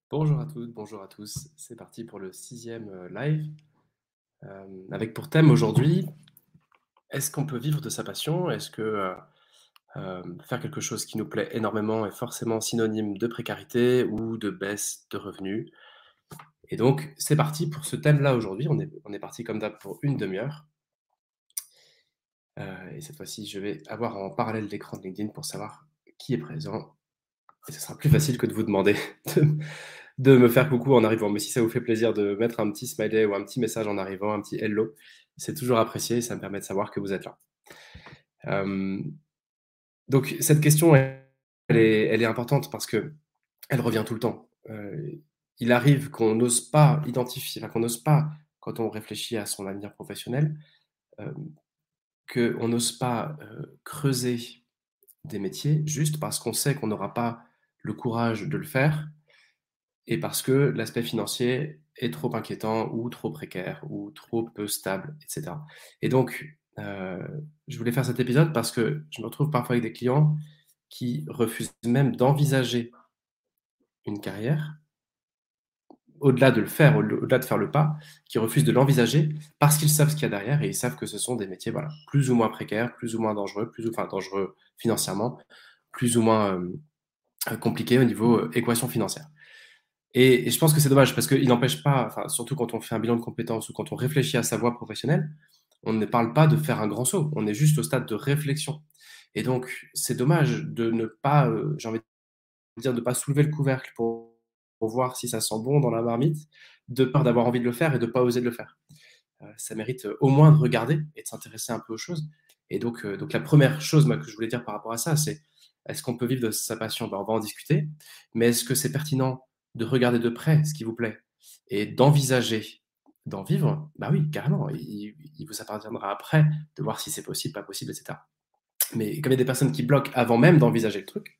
Bonjour à toutes, bonjour à tous. C'est parti pour le 6e live. Avec pour thème aujourd'hui, est-ce qu'on peut vivre de sa passion? Est-ce que faire quelque chose qui nous plaît énormément est forcément synonyme de précarité ou de baisse de revenus? Et donc, c'est parti pour ce thème-là aujourd'hui. On est parti comme d'hab pour une demi-heure. Et cette fois-ci, je vais avoir en parallèle l'écran de LinkedIn pour savoir qui est présent. Et ce sera plus facile que de vous demander de, de me faire coucou en arrivant. Mais si ça vous fait plaisir de mettre un petit smiley ou un petit message en arrivant, un petit hello, c'est toujours apprécié et ça me permet de savoir que vous êtes là. Euh, donc cette question, elle est importante parce que elle revient tout le temps. Il arrive qu'on n'ose pas identifier, enfin, qu'on n'ose pas, quand on réfléchit à son avenir professionnel, euh, qu'on n'ose pas creuser des métiers juste parce qu'on sait qu'on n'aura pas le courage de le faire et parce que l'aspect financier est trop inquiétant ou trop précaire ou trop peu stable, et cetera. Et donc, je voulais faire cet épisode parce que je me retrouve parfois avec des clients qui refusent même d'envisager une carrière, au-delà de le faire, au-delà de faire le pas, qui refusent de l'envisager parce qu'ils savent ce qu'il y a derrière et ils savent que ce sont des métiers, voilà, plus ou moins précaires, plus ou moins dangereux, enfin dangereux financièrement, plus ou moins compliqués au niveau équation financière. Et je pense que c'est dommage parce qu'il n'empêche pas, enfin, surtout quand on fait un bilan de compétences ou quand on réfléchit à sa voie professionnelle, on ne parle pas de faire un grand saut, on est juste au stade de réflexion. Et donc, c'est dommage de ne pas, j'ai envie de dire, de ne pas soulever le couvercle pour voir si ça sent bon dans la marmite, de peur d'avoir envie de le faire et de ne pas oser de le faire. Ça mérite au moins de regarder et de s'intéresser un peu aux choses. Et donc la première chose moi, que je voulais dire par rapport à ça, c'est est-ce qu'on peut vivre de sa passion? Ben, on va en discuter. Mais est-ce que c'est pertinent de regarder de près ce qui vous plaît et d'envisager d'en vivre? Bah oui, carrément. Il vous appartiendra après de voir si c'est possible, pas possible, etc. Mais comme il y a des personnes qui bloquent avant même d'envisager le truc,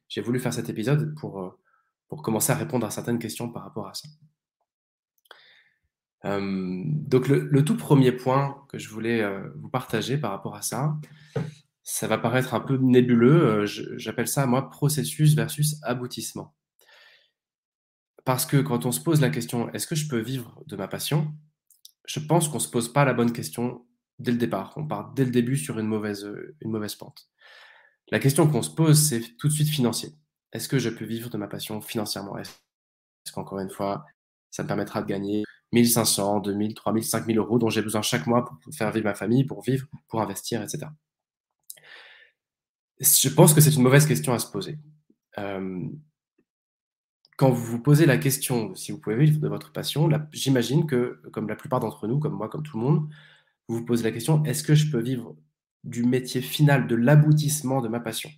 j'ai voulu faire cet épisode pour commencer à répondre à certaines questions par rapport à ça. Donc le tout premier point que je voulais vous partager par rapport à ça, ça va paraître un peu nébuleux. J'appelle ça, moi, processus versus aboutissement. Parce que quand on se pose la question, est-ce que je peux vivre de ma passion? Je pense qu'on ne se pose pas la bonne question dès le départ. On part dès le début sur une mauvaise pente. La question qu'on se pose, c'est tout de suite financier. Est-ce que je peux vivre de ma passion financièrement? Est-ce qu'encore une fois, ça me permettra de gagner 1500, 2000, 3000, 5000 euros dont j'ai besoin chaque mois pour faire vivre ma famille, pour vivre, pour investir, etc. Je pense que c'est une mauvaise question à se poser. Euh, Quand vous vous posez la question si vous pouvez vivre de votre passion, j'imagine que, comme la plupart d'entre nous, comme moi, comme tout le monde, vous vous posez la question, est-ce que je peux vivre du métier final, de l'aboutissement de ma passion?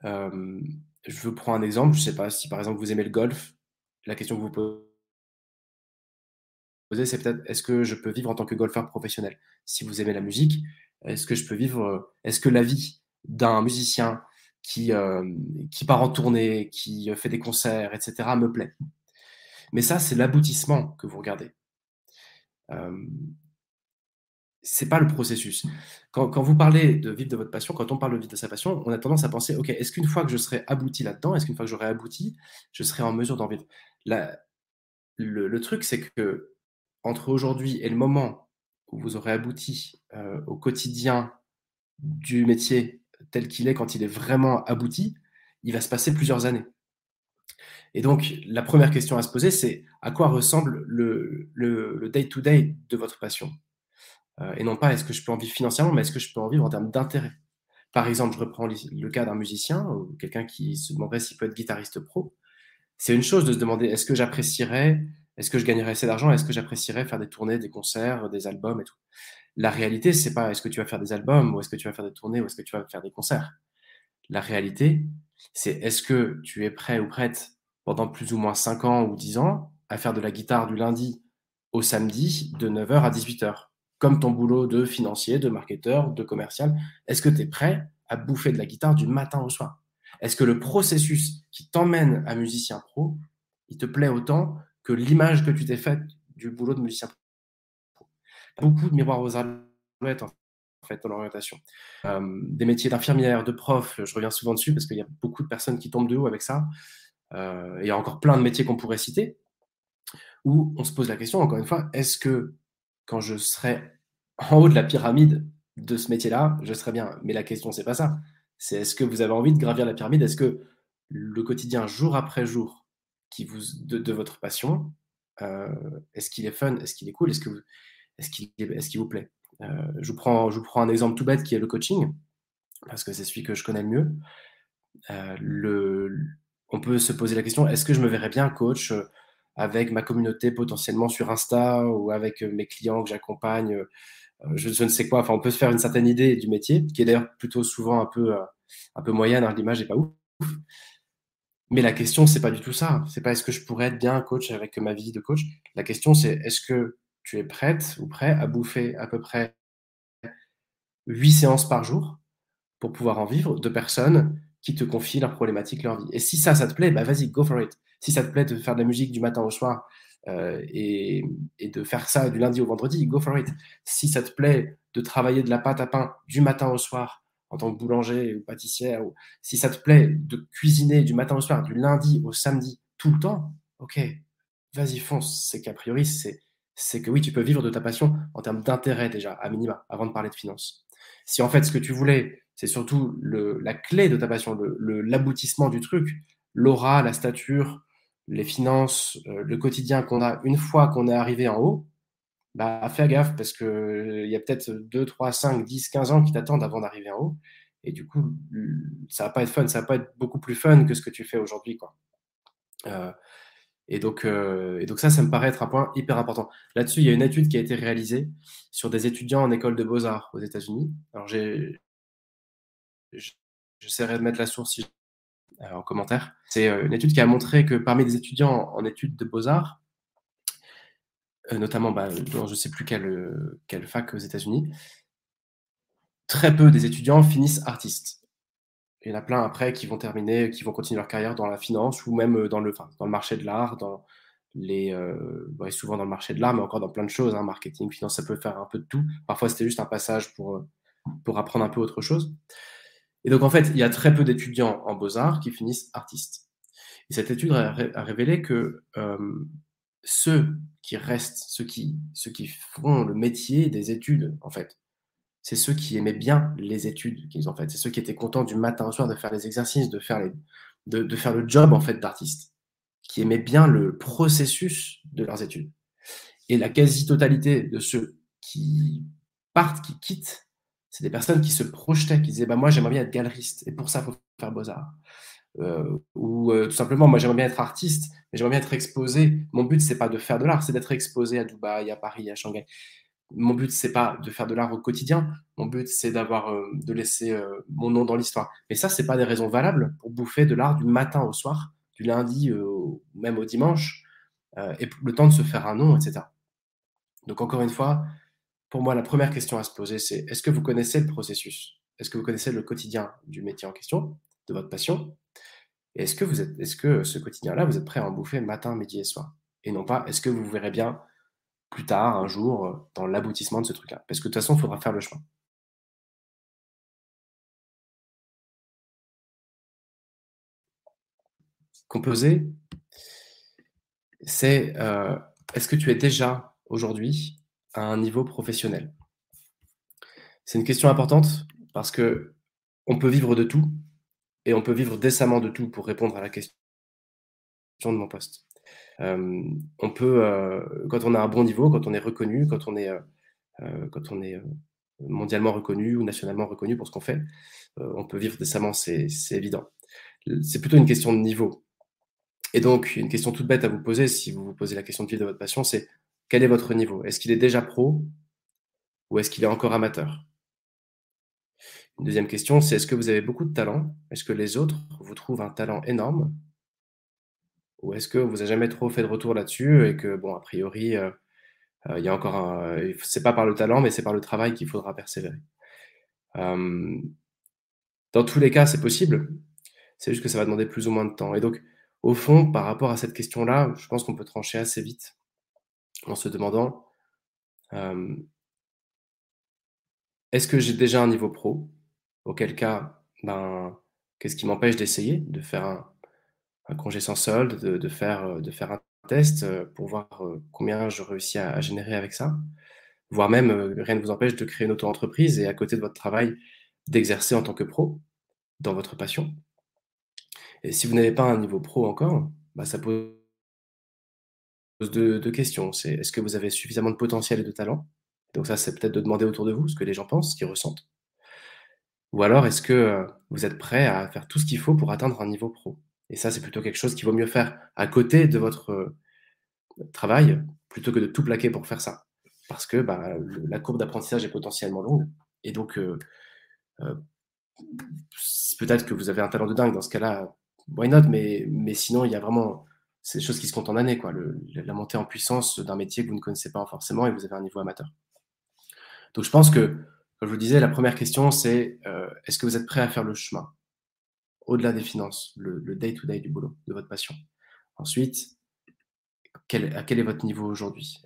Euh, je vous prends un exemple, je ne sais pas si par exemple vous aimez le golf, la question que vous posez, c'est peut-être est-ce que je peux vivre en tant que golfeur professionnel? Si vous aimez la musique, est-ce que je peux vivre, est-ce que la vie d'un musicien qui, euh, qui part en tournée, qui fait des concerts, etc., me plaît? Mais ça, c'est l'aboutissement que vous regardez. Euh, c'est pas le processus. Quand vous parlez de vivre de votre passion, quand on parle de vivre de sa passion, on a tendance à penser, OK, est-ce qu'une fois que je serai abouti là-dedans, est-ce qu'une fois que j'aurai abouti, je serai en mesure d'en vivre? La- le truc, c'est que entre aujourd'hui et le moment où vous aurez abouti au quotidien du métier tel qu'il est quand il est vraiment abouti, il va se passer plusieurs années. Et donc, la première question à se poser, c'est à quoi ressemble le day-to-day de votre passion? Et non pas est-ce que je peux en vivre financièrement, mais est-ce que je peux en vivre en termes d'intérêt? Par exemple, je reprends le cas d'un musicien ou quelqu'un qui se demanderait s'il peut être guitariste pro. C'est une chose de se demander est-ce que j'apprécierais, est-ce que je gagnerais assez d'argent, est-ce que j'apprécierais faire des tournées, des concerts, des albums et tout. La réalité, c'est pas est-ce que tu vas faire des albums ou est-ce que tu vas faire des tournées ou est-ce que tu vas faire des concerts. La réalité, c'est est-ce que tu es prêt ou prête pendant plus ou moins 5 ans ou 10 ans à faire de la guitare du lundi au samedi de 9h à 18h, comme ton boulot de financier, de marketeur, de commercial. Est-ce que tu es prêt à bouffer de la guitare du matin au soir? Est-ce que le processus qui t'emmène à musicien pro, il te plaît autant que l'image que tu t'es faite du boulot de musicien pro? Beaucoup de miroirs aux alouettes en fait dans l'orientation. Des métiers d'infirmière, de prof, je reviens souvent dessus parce qu'il y a beaucoup de personnes qui tombent de haut avec ça. il y a encore plein de métiers qu'on pourrait citer, où on se pose la question, encore une fois, est-ce que quand je serai en haut de la pyramide de ce métier-là, je serai bien? Mais la question, c'est pas ça. C'est est-ce que vous avez envie de gravir la pyramide? Est-ce que le quotidien, jour après jour, qui vous de votre passion, heu, est-ce qu'il est fun? Est-ce qu'il est cool? Est-ce qu'il vous plaît? Je vous prends un exemple tout bête qui est le coaching, parce que c'est celui que je connais le mieux. Le On peut se poser la question: «Est-ce que je me verrais bien coach, avec ma communauté potentiellement sur Insta ou avec, mes clients que j'accompagne?» Je ne sais quoi, enfin on peut se faire une certaine idée du métier, qui est d'ailleurs plutôt souvent un peu moyenne, hein, l'image est pas ouf. Mais la question, c'est pas du tout ça. C'est pas: «Est-ce que je pourrais être bien coach avec ma vie de coach?» La question c'est: «Est-ce que tu es prête ou prêt à bouffer à peu près 8 séances par jour pour pouvoir en vivre, de personnes qui te confient leurs problématiques, leur vie?» Et si ça te plaît, bah, vas-y, go for it. Si ça te plaît de faire de la musique du matin au soir, et de faire ça du lundi au vendredi, go for it. Si ça te plaît de travailler de la pâte à pain du matin au soir en tant que boulanger ou pâtissière, ou si ça te plaît de cuisiner du matin au soir, du lundi au samedi, tout le temps, OK, vas-y fonce. C'est qu'a priori, c'est que oui, tu peux vivre de ta passion en termes d'intérêt déjà, à minima, avant de parler de finances. Si en fait ce que tu voulais, c'est surtout la clé de ta passion, l'aboutissement du truc, l'aura, la stature, les finances, le quotidien qu'on a une fois qu'on est arrivé en haut, bah, fais gaffe parce que il y a peut-être 2, 3, 5, 10, 15 ans qui t'attendent avant d'arriver en haut, et du coup, ça va pas être fun, ça va pas être beaucoup plus fun que ce que tu fais aujourd'hui, quoi. Heu et donc ça me paraît être un point hyper important. Là-dessus, il y a une étude qui a été réalisée sur des étudiants en école de beaux-arts aux États-Unis. Alors j j'essaierai de mettre la source si en commentaire. C'est, une étude qui a montré que parmi les étudiants en études de beaux-arts, notamment, bah, dans je sais plus quelle fac aux États-Unis, très peu des étudiants finissent artistes. Il y en a plein après qui vont continuer leur carrière dans la finance ou même, dans le marché de l'art, dans ouais, souvent dans le marché de l'art, mais encore dans plein de choses, hein, marketing, finance, ça peut faire un peu de tout. Parfois, c'était juste un passage pour apprendre un peu autre chose. Et donc en fait, il y a très peu d'étudiants en beaux-arts qui finissent artistes. Et cette étude a révélé que, ceux qui restent, ceux qui font le métier des études, en fait, c'est ceux qui aimaient bien les études qu'ils ont faites. C'est ceux qui étaient contents du matin au soir de faire les exercices, de faire le job, en fait, d'artiste, qui aimaient bien le processus de leurs études. Et la quasi-totalité de ceux qui partent, qui quittent, c'est des personnes qui se projetaient, qui disaient: «Bah, moi, j'aimerais bien être galeriste et pour ça, il faut faire beaux-arts». Ou tout simplement, moi, j'aimerais bien être artiste, mais j'aimerais bien être exposé. Mon but, c'est pas de faire de l'art, c'est d'être exposé à Dubaï, à Paris, à Shanghai. Mon but, c'est pas de faire de l'art au quotidien. Mon but, c'est de laisser, mon nom dans l'histoire. Mais ça, c'est pas des raisons valables pour bouffer de l'art du matin au soir, du lundi, même au dimanche, et p le temps de se faire un nom, et cetera. Donc encore une fois, pour moi, la première question à se poser, c'est: est-ce que vous connaissez le processus? Est-ce que vous connaissez le quotidien du métier en question, de votre passion? Et est-ce que ce quotidien-là, vous êtes prêt à en bouffer matin, midi et soir? Et non pas: est-ce que vous verrez bien plus tard, un jour, dans l'aboutissement de ce truc-là? Parce que de toute façon, il faudra faire le chemin. Composer, c'est, est-ce que tu es déjà, aujourd'hui, à un niveau professionnel? C'est une question importante parce qu'on peut vivre de tout et on peut vivre décemment de tout, pour répondre à la question de mon poste. On peut, quand on a un bon niveau, quand on est reconnu, quand on est mondialement reconnu ou nationalement reconnu pour ce qu'on fait, on peut vivre décemment, c'est évident. C'est plutôt une question de niveau. Et donc une question toute bête à vous poser, si vous vous posez la question de vivre de votre passion, c'est: quel est votre niveau? Est-ce qu'il est déjà pro ou est-ce qu'il est encore amateur? Une deuxième question, c'est: est-ce que vous avez beaucoup de talent? Est-ce que les autres vous trouvent un talent énorme? Ou est-ce que vous avez jamais trop fait de retour là-dessus et que bon, a priori, il y a encore c'est pas par le talent, mais c'est par le travail qu'il faudra persévérer? Hem, dans tous les cas, c'est possible, c'est juste que ça va demander plus ou moins de temps. Et donc, au fond, par rapport à cette question-là, je pense qu'on peut trancher assez vite en se demandant, hem: «Est-ce que j'ai déjà un niveau pro? Auquel cas, ben, qu'est-ce qui m'empêche d'essayer, de faire un congé sans solde, de faire un test, pour voir, combien je réussis à générer avec ça. Voire même, rien ne vous empêche de créer une auto-entreprise et à côté de votre travail, d'exercer en tant que pro, dans votre passion. Et si vous n'avez pas un niveau pro encore, bah, ça pose 2 questions. C'est est-ce que vous avez suffisamment de potentiel et de talent? Donc ça, c'est peut-être de demander autour de vous ce que les gens pensent, ce qu'ils ressentent. Ou alors est-ce que, vous êtes prêt à faire tout ce qu'il faut pour atteindre un niveau pro? Et ça, c'est plutôt quelque chose qu'il vaut mieux faire à côté de votre, travail, plutôt que de tout plaquer pour faire ça. Parce que, bah, le la courbe d'apprentissage est potentiellement longue et donc heu, peut-être que vous avez un talent de dingue dans ce cas-là, why not? Mais sinon, il y a vraiment c'est des choses qui se comptent en années, quoi. La montée en puissance d'un métier que vous ne connaissez pas forcément et vous avez un niveau amateur. Donc je pense que, comme je vous disais, la première question, c'est, est-ce que vous êtes prêt à faire le chemin? Au-delà des finances, le day to day du boulot, de votre passion. Ensuite, quel est votre niveau aujourd'hui?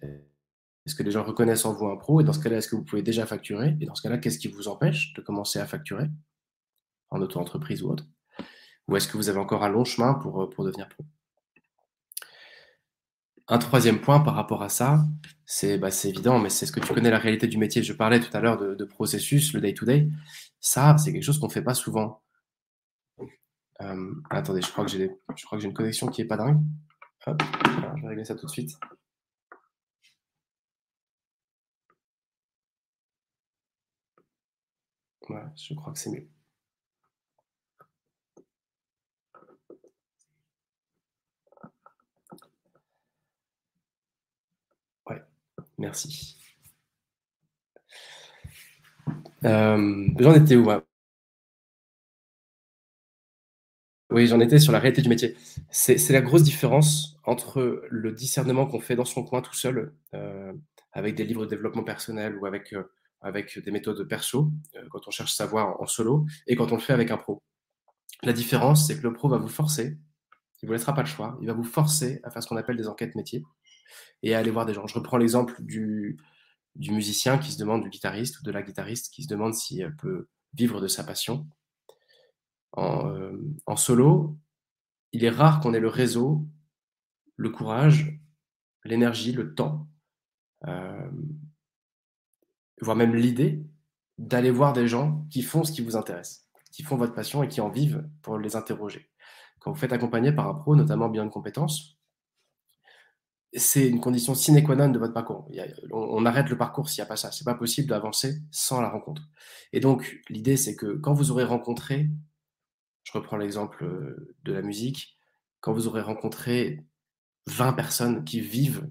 Est-ce que les gens reconnaissent en vous un pro? Et dans ce cas-là, est-ce que vous pouvez déjà facturer? Et dans ce cas-là, qu'est-ce qui vous empêche de commencer à facturer en auto-entreprise ou autre? Ou est-ce que vous avez encore un long chemin pour devenir pro? Un troisième point par rapport à ça, c'est, bah, c'est évident, mais c'est ce que tu connais la réalité du métier. Je parlais tout à l'heure de processus, le day to day. Ça, c'est quelque chose qu'on fait pas souvent. Attendez, je crois que j'ai une connexion qui est pas dingue. Hop, alors je vais régler ça tout de suite. Voilà, je crois que c'est mieux. Ouais, merci. J'en étais où? Ouais. Oui, j'en étais sur la réalité du métier. C'est la grosse différence entre le discernement qu'on fait dans son coin tout seul, avec des livres de développement personnel ou avec des méthodes perso, quand on cherche savoir en solo et quand on le fait avec un pro. La différence, c'est que le pro va vous forcer, il vous laissera pas le choix, il va vous forcer à faire ce qu'on appelle des enquêtes métiers et à aller voir des gens. Je reprends l'exemple du musicien qui se demande du guitariste ou de la guitariste qui se demande si elle peut vivre de sa passion. En solo, il est rare qu'on ait le réseau, le courage, l'énergie, le temps, hem, voire même l'idée d'aller voir des gens qui font ce qui vous intéresse, qui font votre passion et qui en vivent pour les interroger. Quand vous faites accompagner par un pro, notamment bilan de compétences, c'est une condition sine qua non de votre parcours. On arrête le parcours s'il n'y a pas ça. C'est pas possible d'avancer sans la rencontre. Et donc, l'idée, c'est que quand vous aurez rencontré, je reprends l'exemple de la musique, quand vous aurez rencontré 20 personnes qui vivent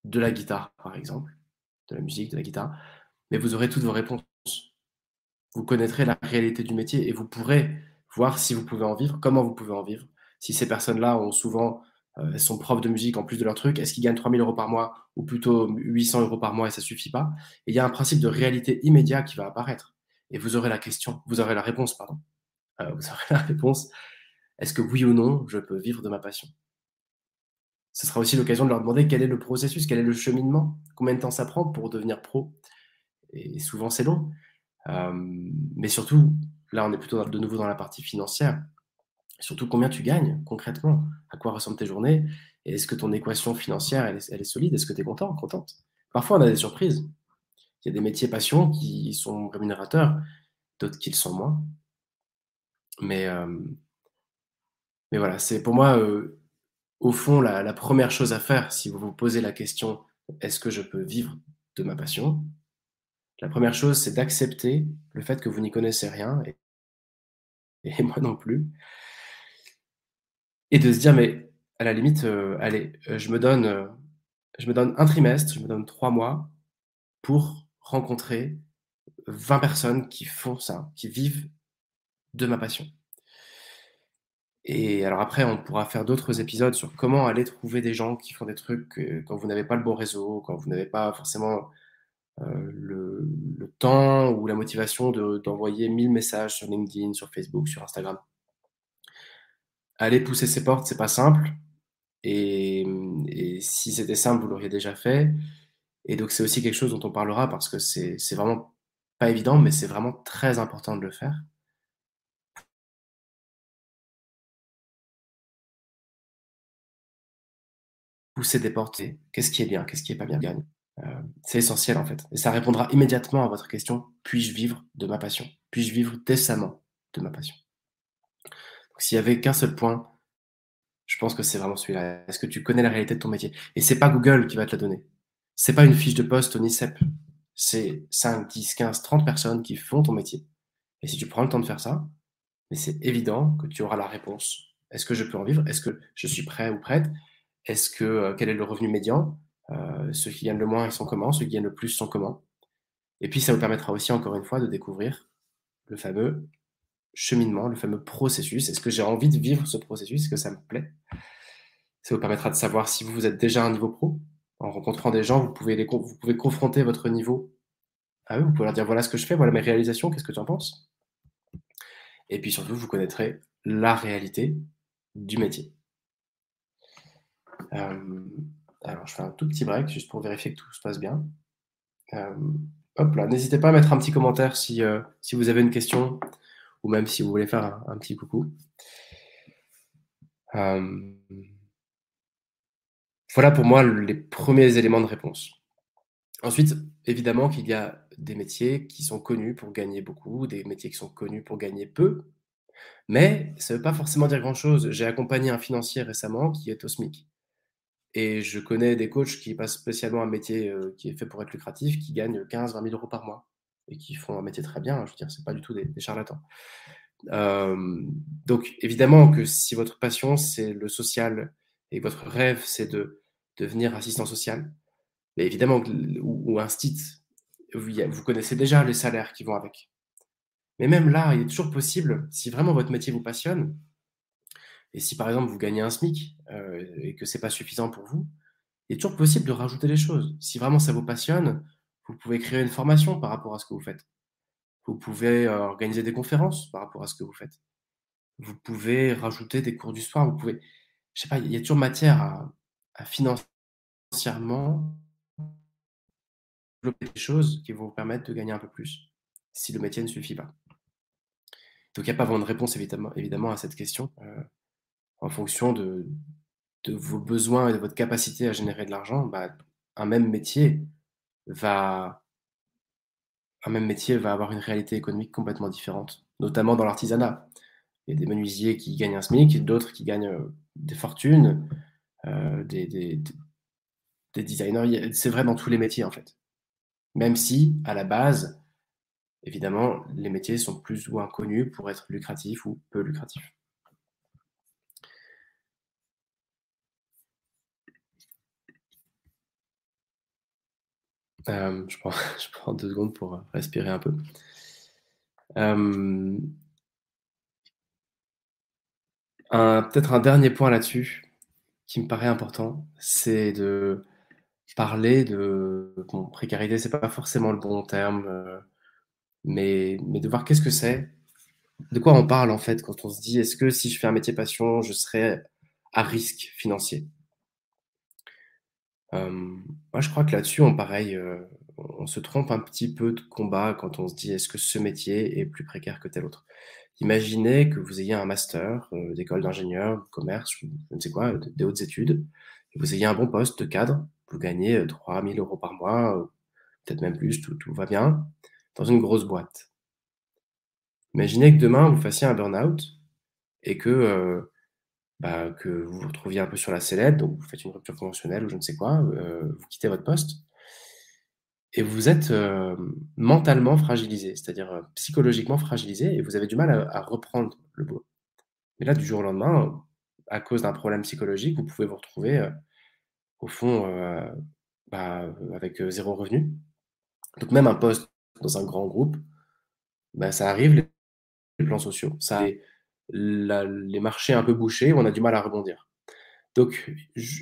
de la guitare, par exemple, de la musique, de la guitare, mais vous aurez toutes vos réponses. Vous connaîtrez la réalité du métier et vous pourrez voir si vous pouvez en vivre, comment vous pouvez en vivre. Si ces personnes-là ont souvent, elles sont profs de musique en plus de leur truc, est-ce qu'ils gagnent 3 000 € par mois ou plutôt 800 € par mois et ça suffit pas? Et il y a un principe de réalité immédiat qui va apparaître et vous aurez la réponse, pardon. Vous aurez la réponse: «Est-ce que oui ou non, je peux vivre de ma passion?» Ce sera aussi l'occasion de leur demander quel est le processus, quel est le cheminement, combien de temps ça prend pour devenir pro et souvent c'est long. Mais surtout, là, on est plutôt de nouveau dans la partie financière. Surtout combien tu gagnes concrètement? À quoi ressemblent tes journées? Et est-ce que ton équation financière, elle est solide? Est-ce que tu es content, contente? Parfois, on a des surprises. Il y a des métiers passion qui sont rémunérateurs, d'autres qui le sont moins. Mais, mais voilà, c'est pour moi, au fond, la 1re chose à faire si vous vous posez la question: «Est-ce que je peux vivre de ma passion?» La première chose, c'est d'accepter le fait que vous n'y connaissez rien et moi non plus. Et de se dire: «Mais à la limite, allez, je me donne un trimestre, je me donne 3 mois pour rencontrer 20 personnes qui font ça, qui vivent de ma passion». Et alors après, on pourra faire d'autres épisodes sur comment aller trouver des gens qui font des trucs, quand vous n'avez pas le bon réseau, quand vous n'avez pas forcément, le temps ou la motivation d'envoyer 1000 messages sur LinkedIn, sur Facebook, sur Instagram. Aller pousser ses portes, c'est pas simple et si c'était simple, vous l'auriez déjà fait. Et donc c'est aussi quelque chose dont on parlera parce que c'est vraiment pas évident, mais c'est vraiment très important de le faire. pousser des portes et qu'est-ce qui est bien, qu'est-ce qui est pas bien, gagne. C'est essentiel en fait et ça répondra immédiatement à votre question: «Puis-je vivre de ma passion? Puis-je vivre décemment de ma passion?» Donc s'il y avait qu'un seul point, je pense que c'est vraiment celui-là. Est-ce que tu connais la réalité de ton métier? Et c'est pas Google qui va te la donner. C'est pas une fiche de poste au NICEP. C'est 5, 10, 15, 30 personnes qui font ton métier. Et si tu prends le temps de faire ça, mais c'est évident que tu auras la réponse. Est-ce que je peux en vivre? Est-ce que je suis prêt ou prête? Est-ce que, quel est le revenu médian? Ceux qui gagnent le moins, ils sont comment? Ceux qui gagnent le plus sont comment? Et puis ça vous permettra aussi encore une fois de découvrir le fameux cheminement, le fameux processus. Est-ce que j'ai envie de vivre ce processus? Est-ce que ça me plaît? Ça vous permettra de savoir si vous êtes déjà à un niveau pro. En rencontrant des gens, vous pouvez confronter votre niveau à eux. Vous pouvez leur dire: «Voilà ce que je fais, voilà mes réalisations, qu'est-ce que tu en penses?» Et puis surtout, vous connaîtrez la réalité du métier. Hem, alors je fais un tout petit break juste pour vérifier que tout se passe bien. Hop là, n'hésitez pas à mettre un petit commentaire si vous avez une question ou même si vous voulez faire un petit coucou. Hem, voilà pour moi les premiers éléments de réponse. Ensuite, évidemment qu'il y a des métiers qui sont connus pour gagner beaucoup, des métiers qui sont connus pour gagner peu, mais ça veut pas forcément dire grand-chose. J'ai accompagné un financier récemment qui est au SMIC et je connais des coachs qui passent spécialement un métier, qui est fait pour être lucratif, qui gagnent 15 000 à 20 000 € par mois et qui font un métier très bien, je veux dire, c'est pas du tout des charlatans. Donc évidemment que si votre passion, c'est le social et votre rêve, c'est de devenir assistant social, mais évidemment que l ou instit, vous connaissez déjà les salaires qui vont avec. Mais même là, il est toujours possible, si vraiment votre métier vous passionne et si par exemple vous gagnez un SMIC, et que c'est pas suffisant pour vous, il est toujours possible de rajouter des choses. Si vraiment ça vous passionne, vous pouvez créer une formation par rapport à ce que vous faites. Vous pouvez, organiser des conférences par rapport à ce que vous faites. Vous pouvez rajouter des cours du soir, vous pouvez je sais pas, il y a toujours matière à financièrement développer des choses qui vont vous permettre de gagner un peu plus, si le métier ne suffit pas. Donc il y a pas vraiment de réponse évidemment à cette question, en fonction de vos besoins et de votre capacité à générer de l'argent, bah, un même métier va un même métier va avoir une réalité économique complètement différente, notamment dans l'artisanat. Il y a des menuisiers qui gagnent un SMIC, d'autres qui gagnent, des fortunes, des designers, c'est vrai dans tous les métiers, en fait. Même si, à la base, évidemment, les métiers sont plus ou moins connus pour être lucratifs ou peu lucratifs. Je prends je prends 2 secondes pour, respirer un peu. Hem, un peut-être un dernier point là-dessus, qui me paraît important, c'est de parler de bon, précarité, c'est pas forcément le bon terme, mais de voir qu'est-ce que c'est? De quoi on parle, en fait, quand on se dit: «Est-ce que si je fais un métier passion, je serai à risque financier?» Moi, je crois que là-dessus, on se trompe un petit peu de combat quand on se dit: «Est-ce que ce métier est plus précaire que tel autre?» Imaginez que vous ayez un master, d'école d'ingénieur, de commerce ou je ne sais quoi, des hautes études, et vous ayez un bon poste de cadre, vous gagnez, 3 000 € par mois, peut-être même plus, tout va bien, dans une grosse boîte. Imaginez que demain, vous fassiez un burn-out et que, bah, que vous vous retrouviez un peu sur la sellette, donc vous faites une rupture conventionnelle ou je ne sais quoi, vous quittez votre poste et vous êtes, mentalement fragilisé, c'est-à-dire, psychologiquement fragilisé et vous avez du mal à reprendre le boulot. Et là, du jour au lendemain, à cause d'un problème psychologique, vous pouvez vous retrouver, au fond, bah, avec, 0 revenu. Donc même un poste dans un grand groupe, bah, ça arrive les plans sociaux, ça les marchés un peu bouchés, où on a du mal à rebondir. Donc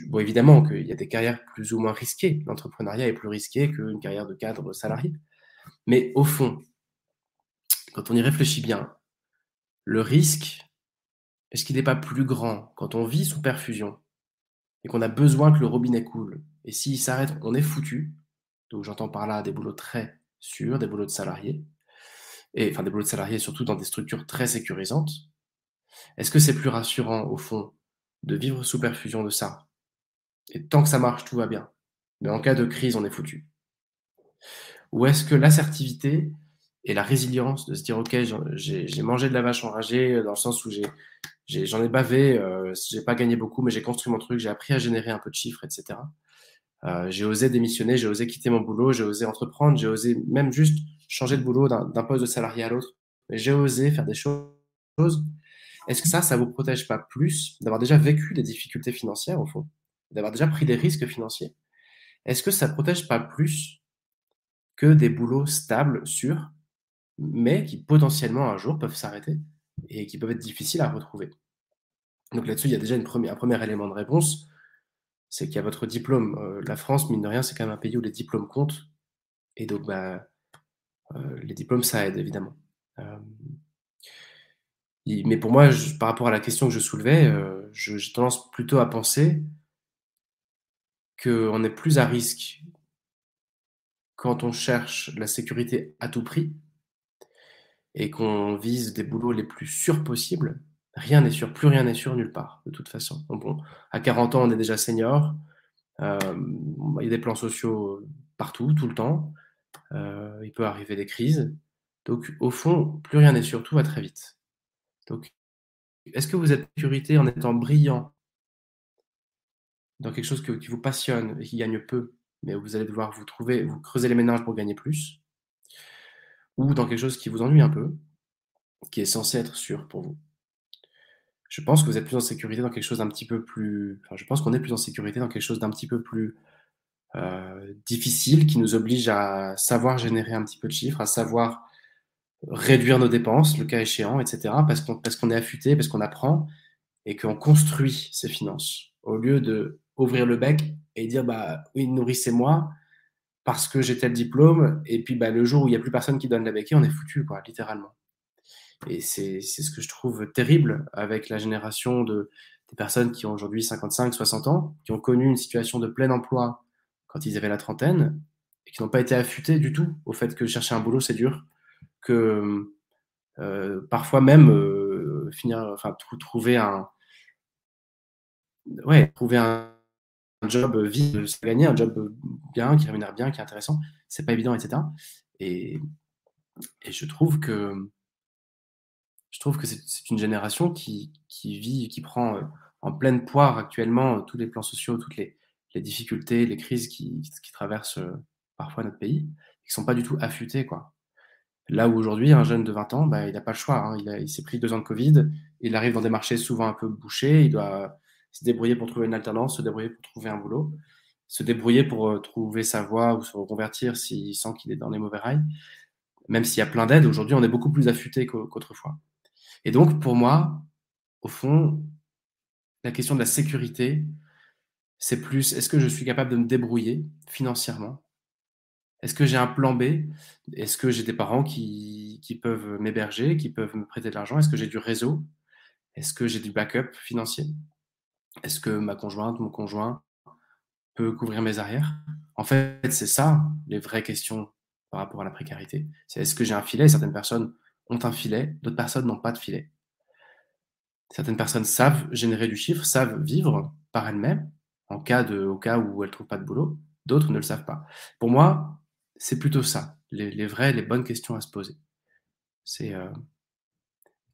bon, évidemment qu'il y a des carrières plus ou moins risquées. L'entrepreneuriat est plus risqué qu'une carrière de cadre salarié. Mais au fond, quand on y réfléchit bien, le risque, est-ce qu'il n'est pas plus grand quand on vit sous perfusion et qu'on a besoin que le robinet coule? Et s'il s'arrête, on est foutu. Donc j'entends par là des boulots très sûrs, des boulots de salariés et enfin des boulots de salariés surtout dans des structures très sécurisantes. Est-ce que c'est plus rassurant au fond de vivre sous perfusion de ça et tant que ça marche, tout va bien. Mais en cas de crise, on est foutu? Ou est-ce que l'assertivité et la résilience de se dire: «OK, j'ai mangé de la vache enragée», dans le sens où j'en ai bavé, j'ai pas gagné beaucoup, mais j'ai construit mon truc, j'ai appris à générer un peu de chiffres et cetera. J'ai osé démissionner, j'ai osé quitter mon boulot, j'ai osé entreprendre, j'ai osé même juste changer de boulot d'un poste de salarié à l'autre. Mais j'ai osé faire des choses. Est-ce que ça vous protège pas plus d'avoir déjà vécu des difficultés financières au fond? D'avoir déjà pris des risques financiers? Est-ce que ça protège pas plus que des boulots stables, sûrs, mais qui potentiellement un jour peuvent s'arrêter et qui peuvent être difficiles à retrouver? Donc là-dessus, il y a déjà un premier élément de réponse, c'est qu'il y a votre diplôme. La France, mine de rien, c'est quand même un pays où les diplômes comptent et donc bah, les diplômes, ça aide évidemment. Hem, mais pour moi, par rapport à la question que je soulevais, j'ai tendance plutôt à penser qu'on est plus à risque quand on cherche la sécurité à tout prix et qu'on vise des boulots les plus sûrs possibles. Rien n'est sûr, plus rien n'est sûr nulle part, de toute façon. Donc bon, à 40 ans, on est déjà senior, il y a des plans sociaux, partout, tout le temps, il peut arriver des crises. Donc au fond, plus rien n'est sûr, tout va très vite. Donc est-ce que vous êtes en sécurité en étant brillant dans quelque chose qui vous passionne et qui gagne peu, mais vous allez devoir vous creuser les méninges pour gagner plus? Ou dans quelque chose qui vous ennuie un peu, qui est censé être sûr pour vous? Je pense que vous êtes plus en sécurité dans quelque chose d'un petit peu plus enfin, je pense qu'on est plus en sécurité dans quelque chose d'un petit peu plus, difficile, qui nous oblige à savoir générer un petit peu de chiffres, à savoir réduire nos dépenses, le cas échéant et cetera, parce qu'on est affûté, parce qu'on apprend et qu'on construit ses finances. Au lieu d'ouvrir le bec et dire: «Bah, oui, nourrissez-moi parce que j'ai tel diplôme» et puis, bah, le jour où il y a plus personne qui donne la béquille, on est foutu quoi, littéralement. Et c'est ce que je trouve terrible avec la génération des personnes qui ont aujourd'hui 55-60 ans, qui ont connu une situation de plein emploi quand ils avaient la trentaine et qui n'ont pas été affûtés du tout au fait que chercher un boulot, c'est dur, que, parfois même, trouver un ouais, trouver un job, vite, se gagner, un job, bien, qui rémunère bien, qui est intéressant, c'est pas évident et cetera et et je trouve que c'est une génération qui vit, qui prend, en pleine poire actuellement, tous les plans sociaux, toutes les difficultés, les crises qui traversent, parfois notre pays, qui sont pas du tout affûtés, quoi. Là où aujourd'hui, un jeune de 20 ans, bah, il a pas le choix, hein. Il s'est pris 2 ans de covid, il arrive dans des marchés souvent un peu bouchés, il doit se débrouiller pour trouver une alternance, se débrouiller pour trouver un boulot, se débrouiller pour, trouver sa voie ou se reconvertir s'il sent qu'il est dans les mauvais rails. Même s'il y a plein d'aides, aujourd'hui, on est beaucoup plus affûtés qu'autrefois. Et donc pour moi, au fond, la question de la sécurité, c'est plus: est-ce que je suis capable de me débrouiller financièrement? Est-ce que j'ai un plan B? Est-ce que j'ai des parents qui peuvent m'héberger, qui peuvent me prêter de l'argent? Est-ce que j'ai du réseau? Est-ce que j'ai du backup financier? Est-ce que ma conjointe, mon conjoint peut couvrir mes arrières? En fait, c'est ça les vraies questions par rapport à la précarité. C'est: est-ce que j'ai un filet? Certaines personnes ont un filet, d'autres personnes n'ont pas de filet. Certaines personnes savent générer du chiffre, savent vivre par elles-mêmes, au cas où elles trouvent pas de boulot, d'autres ne le savent pas. Pour moi, c'est plutôt ça, les bonnes questions à se poser. C'est,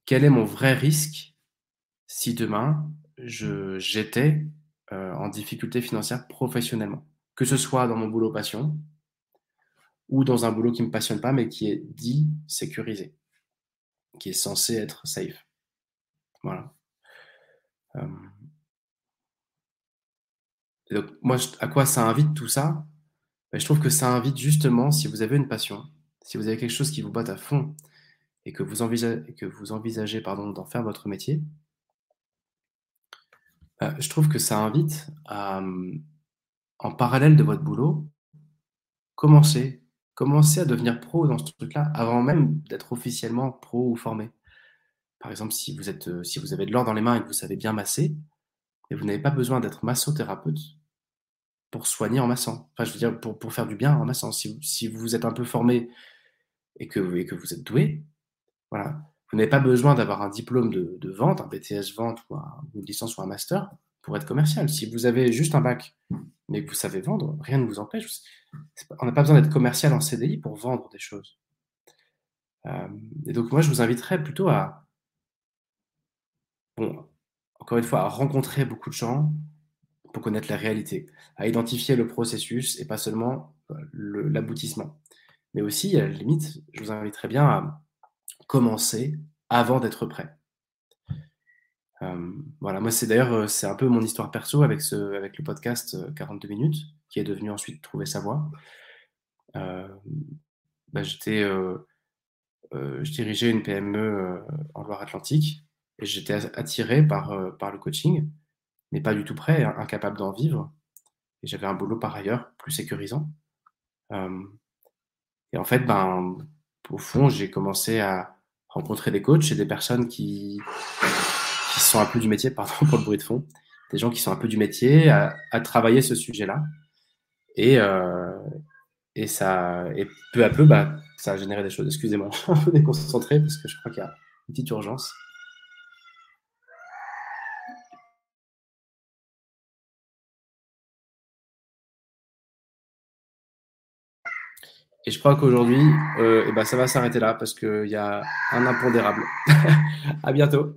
quel est mon vrai risque si demain j'étais, en difficulté financière professionnellement? Que ce soit dans mon boulot passion ou dans un boulot qui me passionne pas, mais qui est dit sécurisé, qui est censé être safe. Voilà. Hem Et donc moi, à quoi ça invite tout ça? Bah, je trouve que ça invite justement, si vous avez une passion, si vous avez quelque chose qui vous botte à fond et que vous envisagez, pardon, d'en faire votre métier, je trouve que ça invite à, en parallèle de votre boulot, commencer commencer à devenir pro dans ce truc-là avant même d'être officiellement pro ou formé. Par exemple, si vous avez de l'or dans les mains et que vous savez bien masser, et vous n'avez pas besoin d'être massothérapeute pour soigner en massant. Enfin, je veux dire pour faire du bien en massant. Si vous êtes un peu formé et que vous êtes doué, voilà. Vous n'avez pas besoin d'avoir un diplôme de vente, un BTS vente ou une licence ou un master pour être commercial. Si vous avez juste un bac, mais que vous savez vendre, rien ne vous empêche. On n'a pas besoin d'être commercial en CDI pour vendre des choses. Et donc moi, je vous inviterais plutôt à, bon, encore une fois, à rencontrer beaucoup de gens pour connaître la réalité, à identifier le processus et pas seulement l'aboutissement. Mais aussi, à la limite, je vous inviterais bien à commencer avant d'être prêt. Voilà, moi, c'est d'ailleurs, c'est un peu mon histoire perso avec le podcast, 42 minutes, qui est devenu ensuite Trouver sa voie. Hem, bah, je dirigeais une PME, en Loire-Atlantique et j'étais attiré par le coaching, mais pas du tout prêt, incapable d'en vivre et j'avais un boulot par ailleurs plus sécurisant. Hem Et en fait, ben, au fond, j'ai commencé à rencontrer des coachs et des personnes qui sont un peu du métier, pardon pour le bruit de fond, des gens qui sont un peu du métier, à travailler ce sujet-là et heu et peu à peu, bah, ça a généré des choses. Excusez-moi, je suis un peu déconcentré parce que je crois qu'il y a une petite urgence et je crois qu'aujourd'hui, et bah, ça va s'arrêter là parce qu'il y a un impondérable. À bientôt.